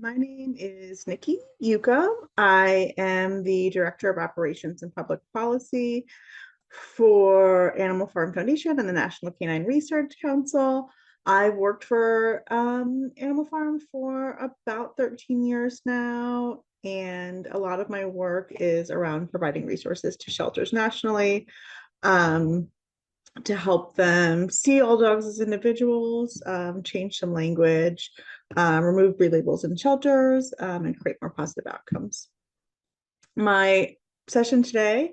My name is Nikki Yuka. I am the Director of Operations and Public Policy for Animal Farm Foundation and the National Canine Research Council. I've worked for Animal Farm for about 13 years now, and a lot of my work is around providing resources to shelters nationally. Um, to help them see all dogs as individuals, change some language, remove breed labels in shelters, and create more positive outcomes. My session today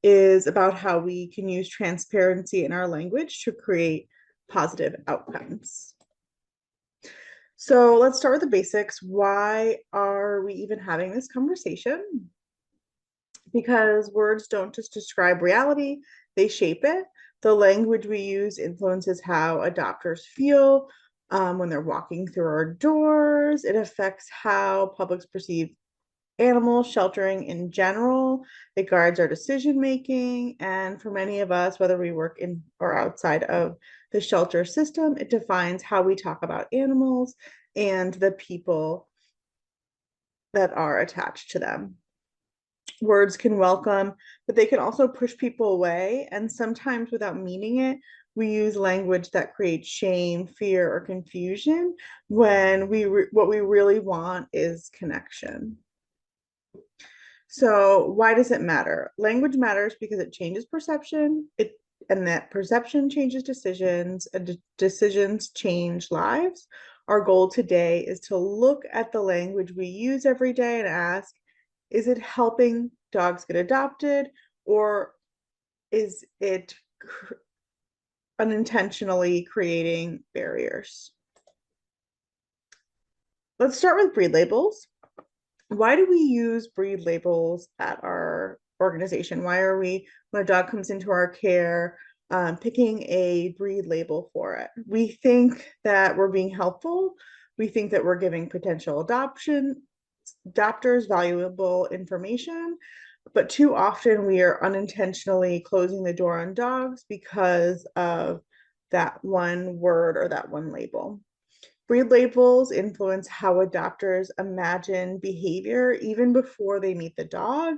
is about how we can use transparency in our language to create positive outcomes. So let's start with the basics. Why are we even having this conversation? Because words don't just describe reality, they shape it. The language we use influences how adopters feel when they're walking through our doors. It affects how publics perceive animal sheltering in general. It guides our decision making. And for many of us, whether we work in or outside of the shelter system, it defines how we talk about animals and the people that are attached to them. Words can welcome, but they can also push people away. And sometimes without meaning it, we use language that creates shame, fear, or confusion when what we really want is connection. So why does it matter? Language matters because it changes perception, and that perception changes decisions, and decisions change lives. Our goal today is to look at the language we use every day and ask, is it helping dogs get adopted, or is it unintentionally creating barriers? Let's start with breed labels. Why do we use breed labels at our organization? Why are we, when a dog comes into our care, picking a breed label for it? We think that we're being helpful. We think that we're giving potential adopters valuable information, but too often we are unintentionally closing the door on dogs because of that one word or that one label. Breed labels influence how adopters imagine behavior even before they meet the dog.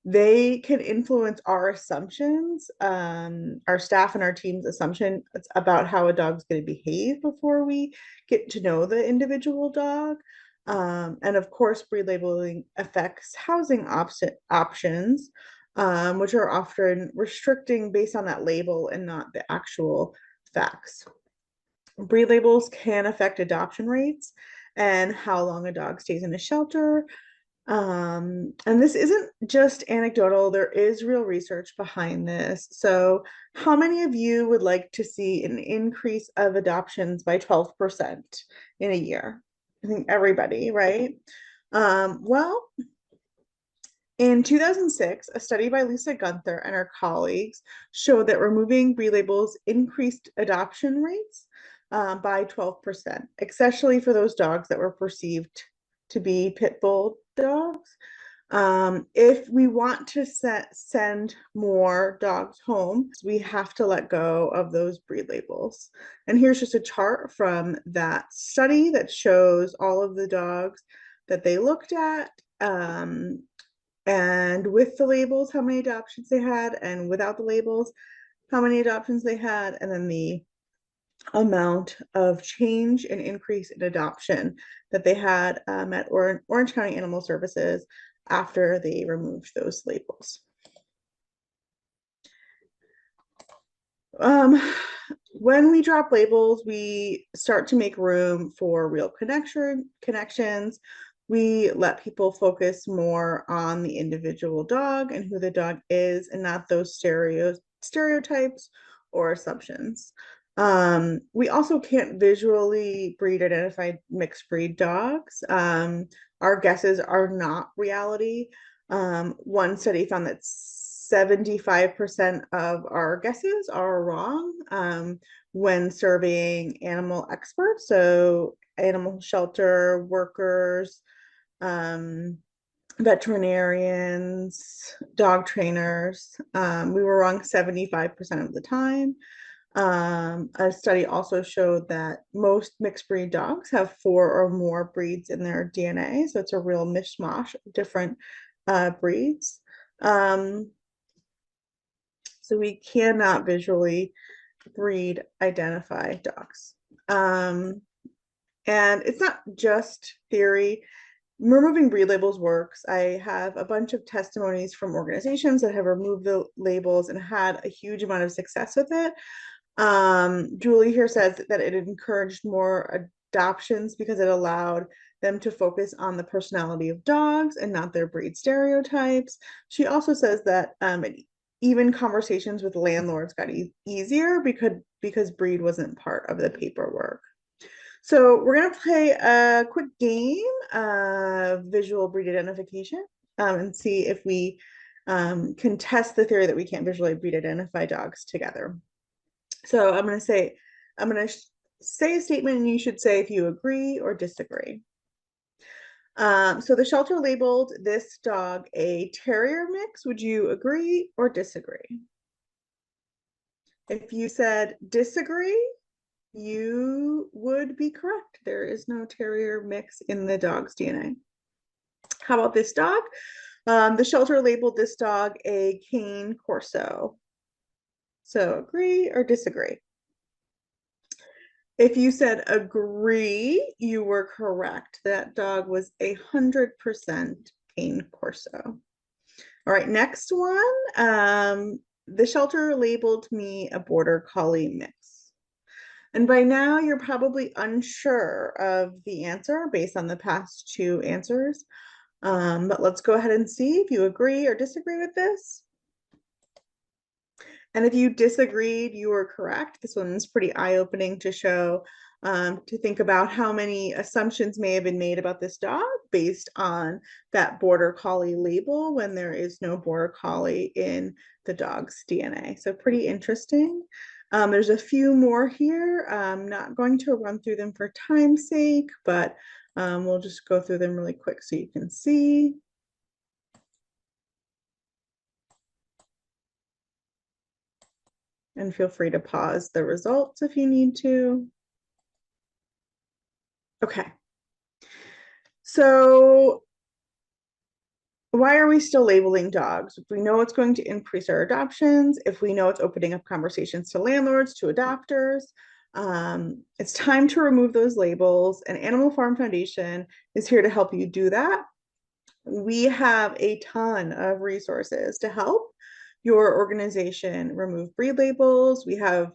They can influence our assumptions, our staff and our team's assumption about how a dog's going to behave before we get to know the individual dog. And of course, breed labeling affects housing options, which are often restricting based on that label and not the actual facts. Breed labels can affect adoption rates and how long a dog stays in a shelter. And this isn't just anecdotal, there is real research behind this. So, how many of you would like to see an increase of adoptions by 12% in a year? I think everybody, right? Well, in 2006, a study by Lisa Gunther and her colleagues showed that removing breed labels increased adoption rates by 12%, especially for those dogs that were perceived to be pit bull dogs. If we want to send more dogs home, we have to let go of those breed labels. And here's just a chart from that study that shows all of the dogs that they looked at. And with the labels, how many adoptions they had, and without the labels, how many adoptions they had, and then the amount of change and increase in adoption that they had at Orange County Animal Services after they removed those labels. When we drop labels, we start to make room for real connections. We let people focus more on the individual dog and who the dog is, and not those stereotypes or assumptions. We also can't visually breed identified mixed breed dogs. Our guesses are not reality. One study found that 75% of our guesses are wrong when surveying animal experts, so animal shelter workers, veterinarians, dog trainers. We were wrong 75% of the time. A study also showed that most mixed breed dogs have 4 or more breeds in their DNA. So it's a real mishmash of different breeds. Um, so we cannot visually breed identify dogs. And it's not just theory. Removing breed labels works. I have a bunch of testimonies from organizations that have removed the labels and had a huge amount of success with it. Julie here says that it encouraged more adoptions because it allowed them to focus on the personality of dogs and not their breed stereotypes. She also says that even conversations with landlords got easier because breed wasn't part of the paperwork. So we're gonna play a quick game of visual breed identification and see if we can test the theory that we can't visually breed identify dogs together. So I'm gonna say a statement and you should say if you agree or disagree. So the shelter labeled this dog a terrier mix. Would you agree or disagree? If you said disagree, you would be correct. There is no terrier mix in the dog's DNA. How about this dog? The shelter labeled this dog a cane corso. So agree or disagree? If you said agree, you were correct. That dog was 100% cane corso. All right, next one. The shelter labeled me a border collie mix. And by now, you're probably unsure of the answer based on the past 2 answers. But let's go ahead and see if you agree or disagree with this. And if you disagreed, you were correct. This one's pretty eye-opening to show, to think about how many assumptions may have been made about this dog based on that border collie label when there is no border collie in the dog's DNA. So pretty interesting. There's a few more here. I'm not going to run through them for time's sake, but we'll just go through them really quick so you can see. And feel free to pause the results if you need to. Okay. So why are we still labeling dogs? If we know it's going to increase our adoptions, if we know it's opening up conversations to landlords, to adopters, it's time to remove those labels. And Animal Farm Foundation is here to help you do that. We have a ton of resources to help your organization remove breed labels. We have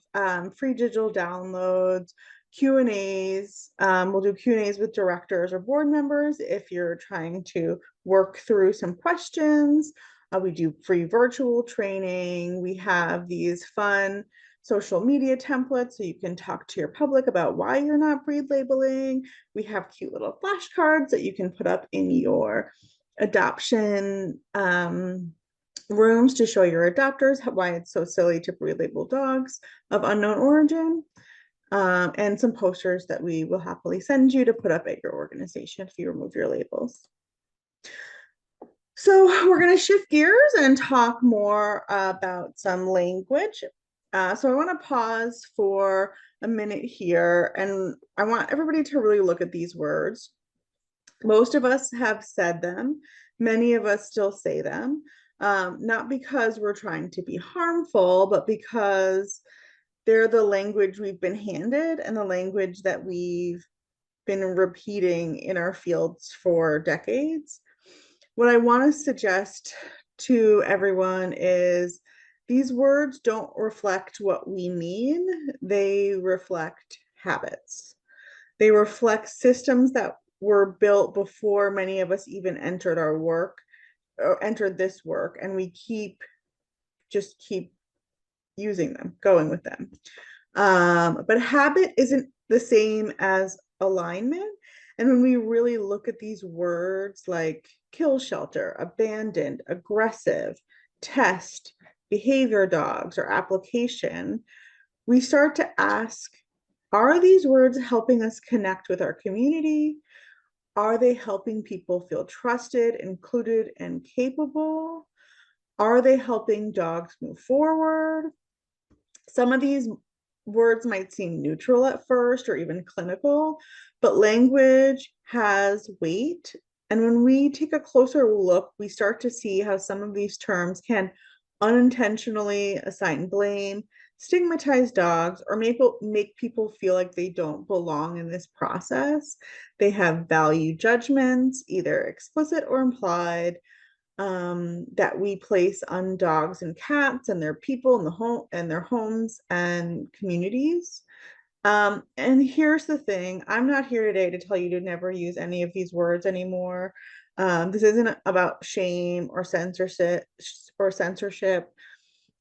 free digital downloads, Q&As. We'll do Q&As with directors or board members if you're trying to work through some questions. We do free virtual training. We have these fun social media templates so you can talk to your public about why you're not breed labeling. We have cute little flashcards that you can put up in your adoption rooms to show your adopters why it's so silly to breed label dogs of unknown origin, and some posters that we will happily send you to put up at your organization if you remove your labels. So we're going to shift gears and talk more about some language. So I want to pause for a minute here, and I want everybody to really look at these words. Most of us have said them. Many of us still say them, not because we're trying to be harmful, but because they're the language we've been handed and the language that we've been repeating in our fields for decades. What I want to suggest to everyone is these words don't reflect what we mean. They reflect habits. They reflect systems that were built before many of us even entered our work or entered this work, and we just keep using them, going with them. But habit isn't the same as alignment. And when we really look at these words like kill shelter, abandoned, aggressive, test, behavior dogs, or application, we start to ask, are these words helping us connect with our community? Are they helping people feel trusted, included, and capable? Are they helping dogs move forward? Some of these words might seem neutral at first or even clinical, but language has weight. And when we take a closer look, we start to see how some of these terms can unintentionally assign blame, stigmatize dogs, or make people feel like they don't belong in this process. They have value judgments, either explicit or implied, that we place on dogs and cats and their people in the home and their homes and communities. And here's the thing, I'm not here today to tell you to never use any of these words anymore. This isn't about shame or censorship.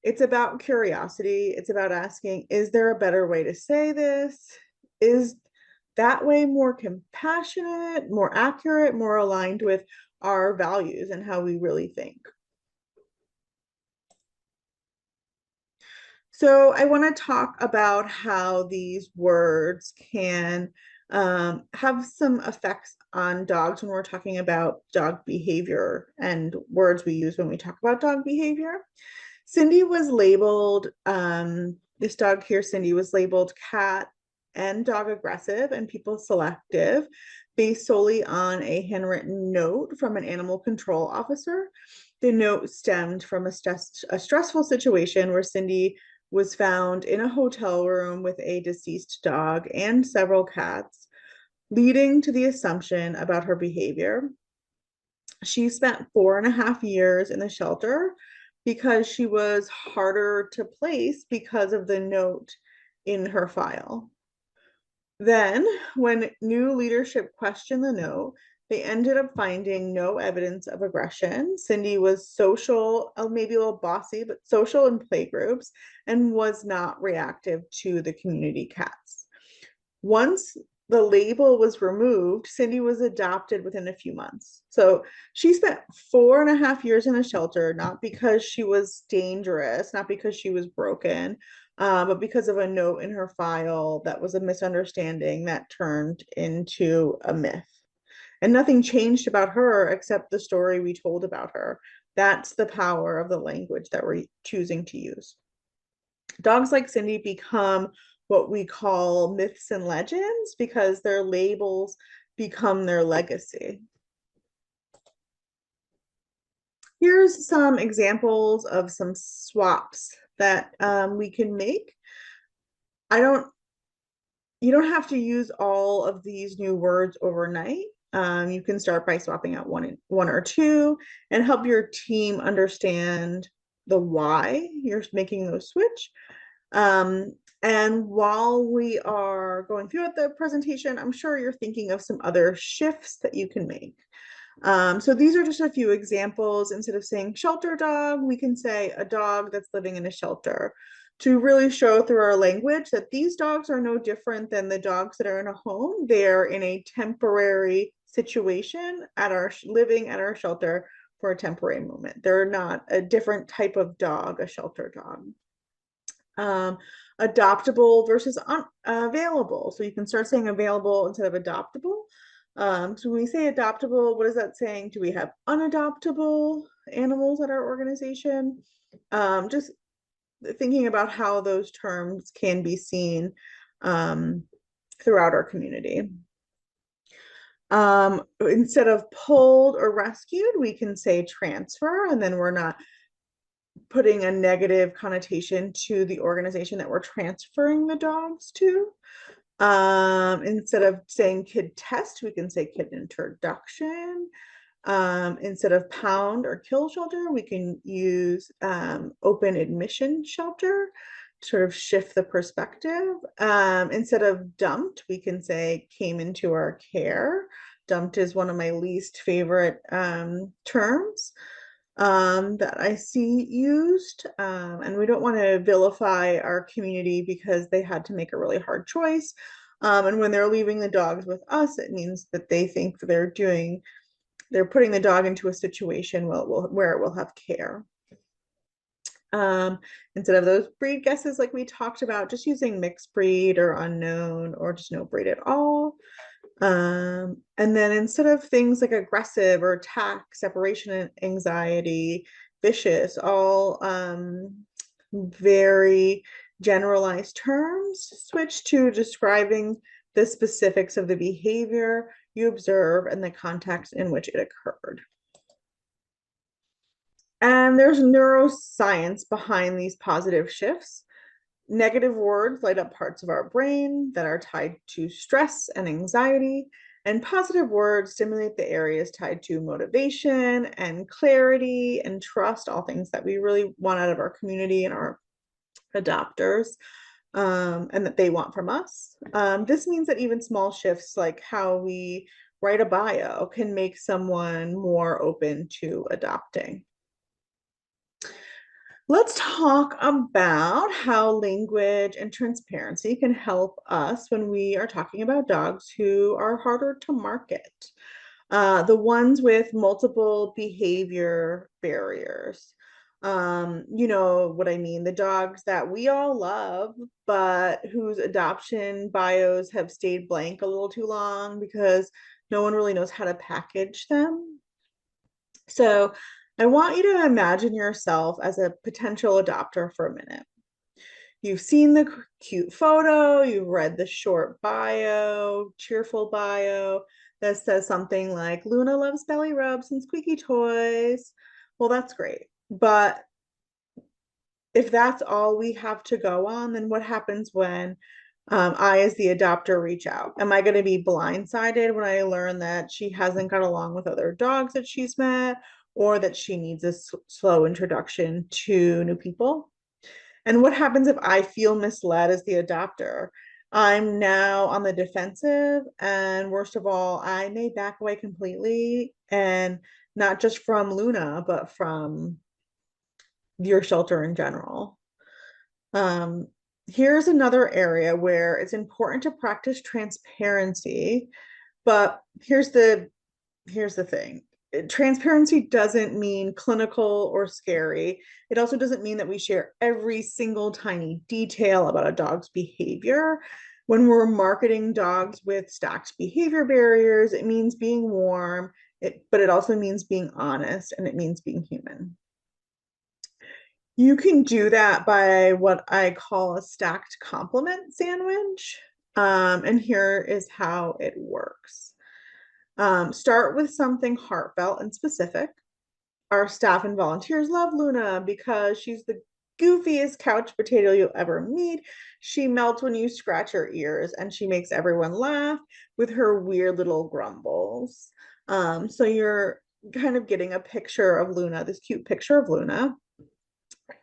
It's about curiosity. It's about asking, is there a better way to say this? Is that way more compassionate, more accurate, more aligned with our values and how we really think? So I want to talk about how these words can have some effects on dogs when we're talking about dog behavior and words we use when we talk about dog behavior. Cindy was labeled, this dog here, Cindy, was labeled cat and dog aggressive and people selective based solely on a handwritten note from an animal control officer. The note stemmed from a stressful situation where Cindy was found in a hotel room with a deceased dog and several cats, leading to the assumption about her behavior. She spent 4.5 years in the shelter because she was harder to place because of the note in her file. Then, when new leadership questioned the note, they ended up finding no evidence of aggression. Cindy was social, maybe a little bossy, but social in play groups and was not reactive to the community cats. Once the label was removed, Cindy was adopted within a few months. So she spent 4.5 years in a shelter, not because she was dangerous, not because she was broken, but because of a note in her file that was a misunderstanding that turned into a myth. And nothing changed about her except the story we told about her. That's the power of the language that we're choosing to use. Dogs like Cindy become what we call myths and legends because their labels become their legacy. Here's some examples of some swaps that we can make. You don't have to use all of these new words overnight. You can start by swapping out one or two and help your team understand the why you're making those switch. And while we are going through the presentation, I'm sure you're thinking of some other shifts that you can make. So these are just a few examples. Instead of saying shelter dog, we can say a dog that's living in a shelter to really show through our language that these dogs are no different than the dogs that are in a home. They're in a temporary situation at our living at our shelter for a temporary moment. They're not a different type of dog, a shelter dog. Adoptable versus available. So you can start saying available instead of adoptable. So when we say adoptable, what is that saying? Do we have unadoptable animals at our organization? Just thinking about how those terms can be seen throughout our community. Instead of pulled or rescued, we can say transfer, and then we're not putting a negative connotation to the organization that we're transferring the dogs to. Instead of saying kid test, we can say kid introduction. Instead of pound or kill shelter, we can use open admission shelter, sort of shift the perspective. Instead of dumped, we can say came into our care. Dumped is one of my least favorite terms that I see used. And we don't want to vilify our community because they had to make a really hard choice. And when they're leaving the dogs with us, it means that they think they're putting the dog into a situation where it will have care. Instead of those breed guesses like we talked about, just using mixed breed or unknown or just no breed at all. And then instead of things like aggressive or attack, separation anxiety, vicious, all very Generalized terms switch to describing the specifics of the behavior you observe and the context in which it occurred. And there's neuroscience behind these positive shifts. Negative words light up parts of our brain that are tied to stress and anxiety, and positive words stimulate the areas tied to motivation and clarity and trust, all things that we really want out of our community and our adopters, and that they want from us. This means that even small shifts like how we write a bio can make someone more open to adopting. Let's talk about how language and transparency can help us when we are talking about dogs who are harder to market. The ones with multiple behavior barriers. You know what I mean? The dogs that we all love, but whose adoption bios have stayed blank a little too long because no one really knows how to package them. So I want you to imagine yourself as a potential adopter for a minute. You've seen the cute photo, you've read the short bio, cheerful bio that says something like Luna loves belly rubs and squeaky toys. Well, that's great. But if that's all we have to go on, then what happens when I, as the adopter, reach out? Am I going to be blindsided when I learn that she hasn't got along with other dogs that she's met, or that she needs a slow introduction to new people? And what happens if I feel misled as the adopter? I'm now on the defensive, and worst of all, I may back away completely, and not just from Luna, but from your shelter in general. Um, Here's another area where it's important to practice transparency, but here's the thing. Transparency doesn't mean clinical or scary. It also doesn't mean that we share every single tiny detail about a dog's behavior. When we're marketing dogs with stacked behavior barriers, it means being warm, but it also means being honest, and it means being human. You can do that by what I call a stacked compliment sandwich. And here is how it works. Start with something heartfelt and specific. Our staff and volunteers love Luna because she's the goofiest couch potato you'll ever meet. She melts when you scratch her ears, and she makes everyone laugh with her weird little grumbles. So you're kind of getting a picture of Luna, this cute picture of Luna.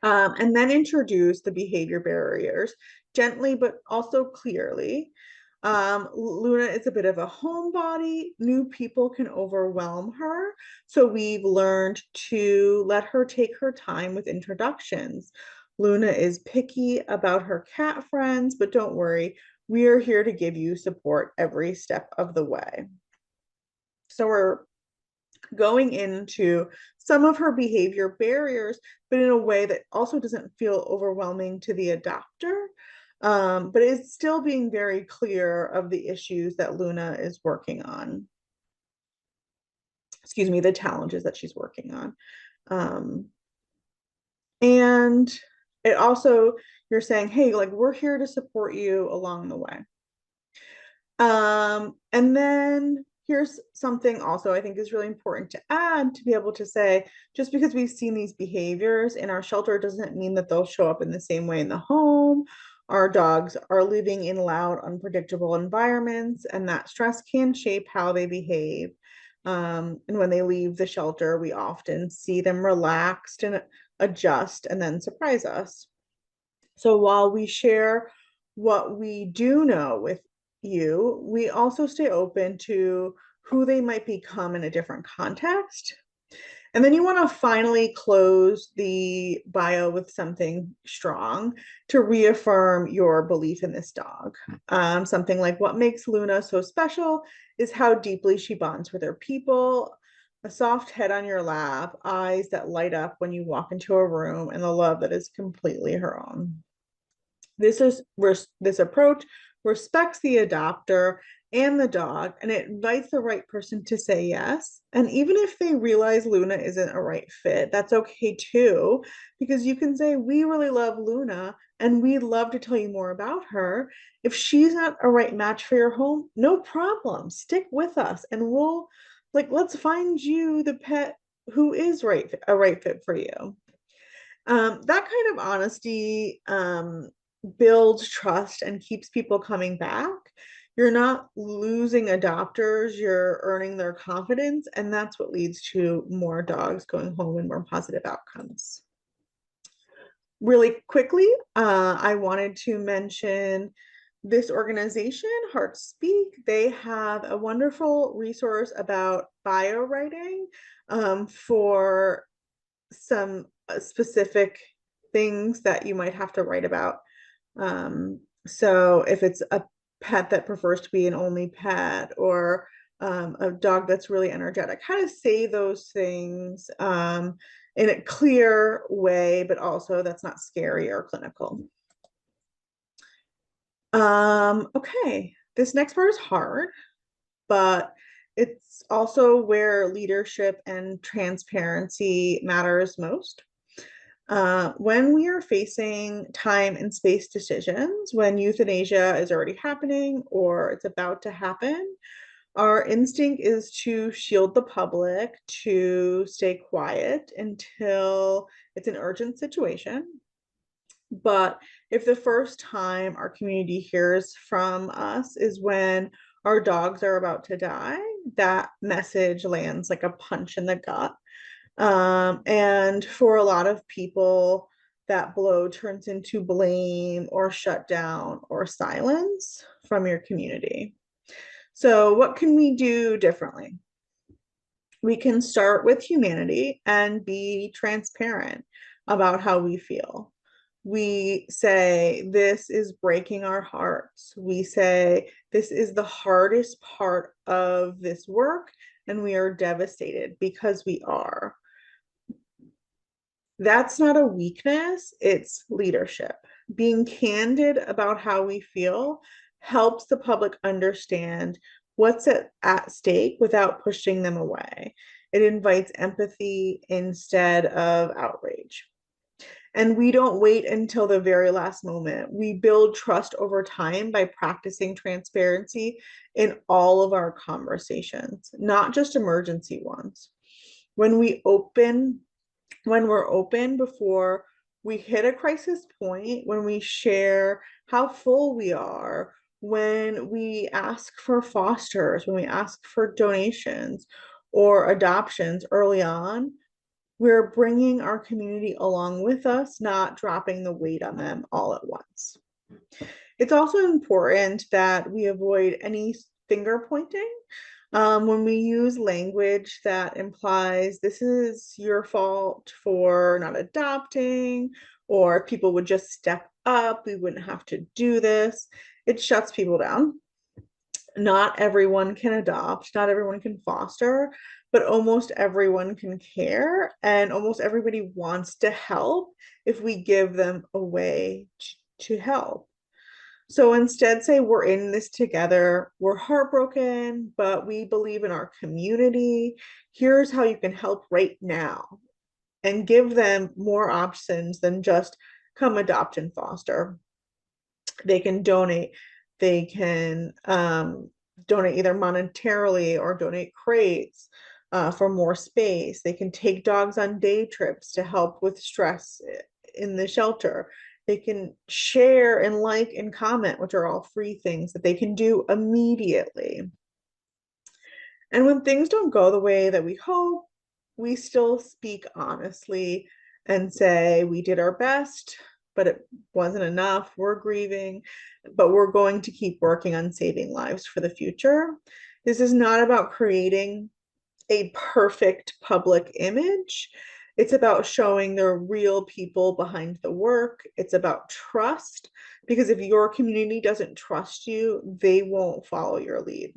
And then introduce the behavior barriers gently, but also clearly. Luna is a bit of a homebody. New people can overwhelm her. So we've learned to let her take her time with introductions. Luna is picky about her cat friends, but don't worry, we are here to give you support every step of the way. So we're going into some of her behavior barriers, but in a way that also doesn't feel overwhelming to the adopter. But it's still being very clear of the issues that Luna is working on. Excuse me, the challenges that she's working on. And it also, you're saying, hey, like, we're here to support you along the way. And then here's something also I think is really important to add, to be able to say, just because we've seen these behaviors in our shelter doesn't mean that they'll show up in the same way in the home. Our dogs are living in loud, unpredictable environments, and that stress can shape how they behave. And when they leave the shelter, we often see them relaxed and adjust and then surprise us. So while we share what we do know with you, we also stay open to who they might become in a different context. And then you want to finally close the bio with something strong to reaffirm your belief in this dog. Something like, what makes Luna so special is how deeply she bonds with her people. A soft head on your lap, eyes that light up when you walk into a room, and the love that is completely her own. This approach respects the adopter and the dog, and it invites the right person to say yes. And even if they realize Luna isn't a right fit, that's okay too, because you can say, we really love Luna and we'd love to tell you more about her. If she's not a right match for your home, no problem. Stick with us and we'll let's find you the pet who is a right fit for you. That kind of honesty builds trust and keeps people coming back. You're not losing adopters, you're earning their confidence, and that's what leads to more dogs going home and more positive outcomes. Really quickly, I wanted to mention this organization, Heart Speak. They have a wonderful resource about bio writing for some specific things that you might have to write about. So if it's a pet that prefers to be an only pet, or a dog that's really energetic, how to say those things in a clear way, but also that's not scary or clinical. Okay, this next part is hard, but it's also where leadership and transparency matters most. When we are facing time and space decisions, when euthanasia is already happening or it's about to happen, our instinct is to shield the public, to stay quiet until it's an urgent situation. But if the first time our community hears from us is when our dogs are about to die, that message lands like a punch in the gut. And for a lot of people, that blow turns into blame or shutdown or silence from your community. So, what can we do differently? We can start with humanity and be transparent about how we feel. We say, this is breaking our hearts. We say, this is the hardest part of this work, and we are devastated because we are. That's not a weakness, it's leadership. Being candid about how we feel helps the public understand what's at stake without pushing them away. It invites empathy instead of outrage. And we don't wait until the very last moment. We build trust over time by practicing transparency in all of our conversations, not just emergency ones. When we open when we're open before we hit a crisis point, when we share how full we are, when we ask for fosters, when we ask for donations or adoptions early on, we're bringing our community along with us, not dropping the weight on them all at once. It's also important that we avoid any finger pointing. When we use language that implies this is your fault for not adopting, or people would just step up, we wouldn't have to do this, it shuts people down. Not everyone can adopt, not everyone can foster, but almost everyone can care, and almost everybody wants to help if we give them a way to help. So instead, say we're in this together, we're heartbroken, but we believe in our community. Here's how you can help right now, and give them more options than just come adopt and foster. They can donate, they can donate either monetarily or donate crates for more space. They can take dogs on day trips to help with stress in the shelter. They can share and like and comment, which are all free things that they can do immediately. And when things don't go the way that we hope, we still speak honestly and say, we did our best, but it wasn't enough. We're grieving, but we're going to keep working on saving lives for the future. This is not about creating a perfect public image. It's about showing the real people behind the work. It's about trust, because if your community doesn't trust you, they won't follow your lead.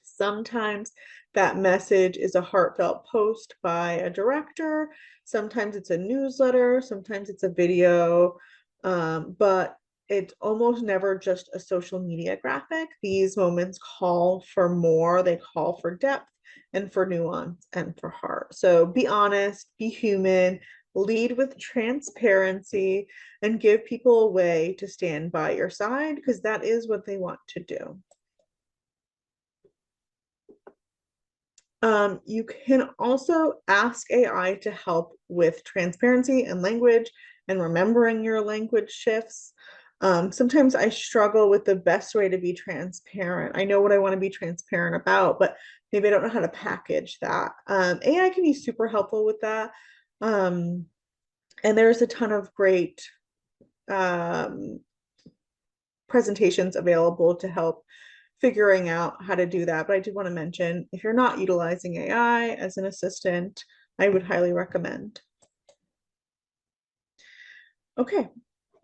Sometimes that message is a heartfelt post by a director. Sometimes it's a newsletter. Sometimes it's a video. But it's almost never just a social media graphic. These moments call for more, they call for depth and for nuance and for heart. So be honest, be human, lead with transparency, and give people a way to stand by your side because that is what they want to do. You can also ask AI to help with transparency and language and remembering your language shifts. Sometimes I struggle with the best way to be transparent. I know what I want to be transparent about, but maybe I don't know how to package that. AI can be super helpful with that. Um, and there's a ton of great um, presentations available to help figuring out how to do that. But I do want to mention if you're not utilizing AI as an assistant, I would highly recommend. Okay.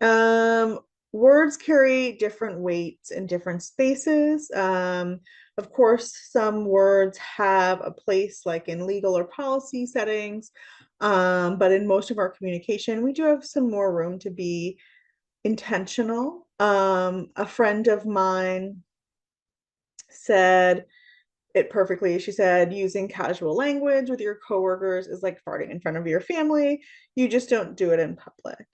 Um, Words carry different weights in different spaces. Of course, some words have a place like in legal or policy settings, but in most of our communication, we do have some more room to be intentional. A friend of mine said it perfectly. She said, using casual language with your coworkers is like farting in front of your family. You just don't do it in public.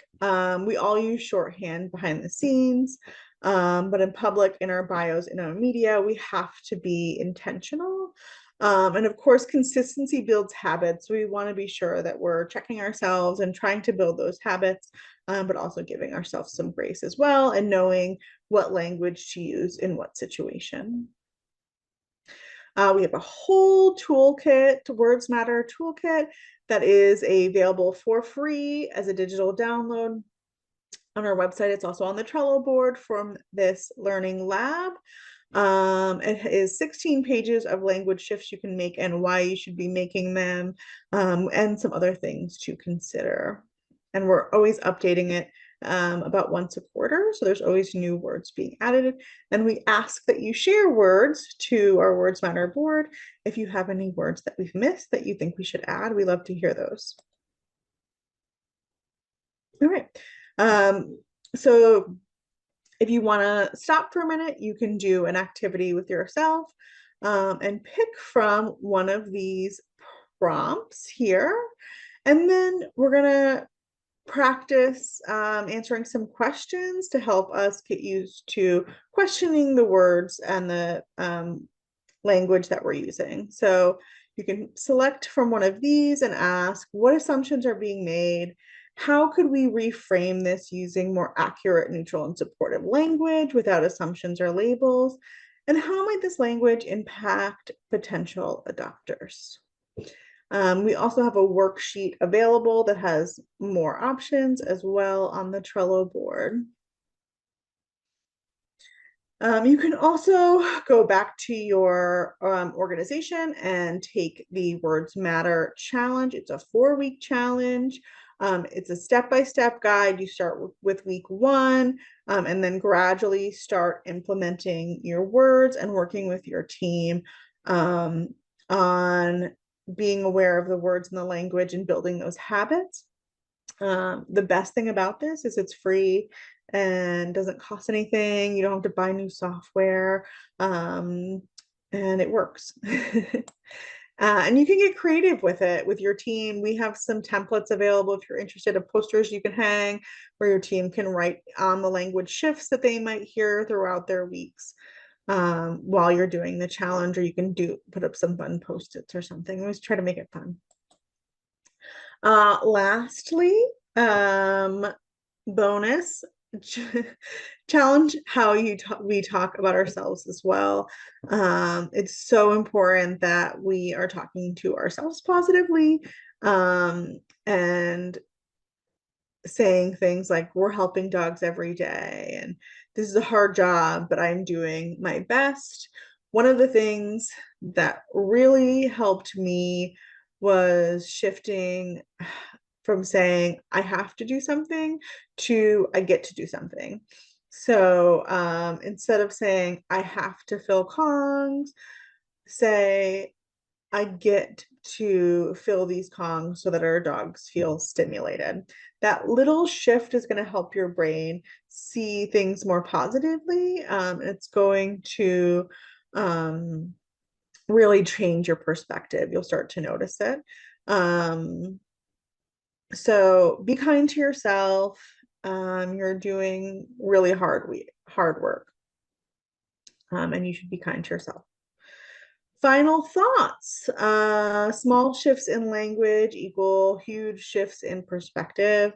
We all use shorthand behind the scenes, but in public, in our bios, in our media, we have to be intentional. And of course, consistency builds habits. We want to be sure that we're checking ourselves and trying to build those habits, but also giving ourselves some grace as well and knowing what language to use in what situation. We have a whole toolkit, Words Matter toolkit, that is available for free as a digital download on our website. It's also on the Trello board from this learning lab. It is 16 pages of language shifts you can make and why you should be making them, and some other things to consider. And we're always updating it about once a quarter. So there's always new words being added. And we ask that you share words to our Words Matter board. If you have any words that we've missed that you think we should add, we love to hear those. All right. So if you want to stop for a minute, you can do an activity with yourself and pick from one of these prompts here. And then we're going to practice answering some questions to help us get used to questioning the words and the language that we're using. So you can select from one of these and ask, what assumptions are being made? How could we reframe this using more accurate, neutral, and supportive language without assumptions or labels? And how might this language impact potential adopters? We also have a worksheet available that has more options as well on the Trello board. You can also go back to your organization and take the Words Matter challenge. It's a 4-week challenge. It's a step-by-step guide. You start with week 1 and then gradually start implementing your words and working with your team on being aware of the words and the language and building those habits. The best thing about this is it's free and doesn't cost anything. You don't have to buy new software, and it works. And you can get creative with it with your team. We have some templates available if you're interested of posters you can hang where your team can write on the language shifts that they might hear throughout their weeks while you're doing the challenge, or you can put up some fun post-its or something. Always try to make it fun. Lastly, bonus challenge how we talk about ourselves as well. It's so important that we are talking to ourselves positively and saying things like, we're helping dogs every day and this is a hard job, but I'm doing my best. One of the things that really helped me was shifting from saying I have to do something to I get to do something. So instead of saying I have to fill Kongs, say I get to fill these Kongs so that our dogs feel stimulated. That little shift is going to help your brain see things more positively. It's going to um, really change your perspective. You'll start to notice it. Um, so be kind to yourself. You're doing really hard work, and you should be kind to yourself. Final thoughts. Small shifts in language equal huge shifts in perspective,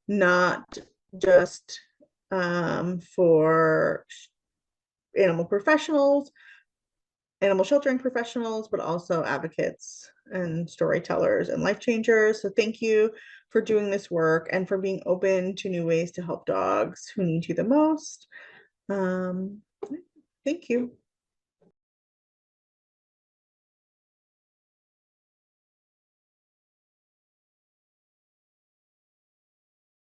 not just for animal professionals, animal sheltering professionals, but also advocates and storytellers and life changers. So thank you for doing this work and for being open to new ways to help dogs who need you the most. Um, thank you.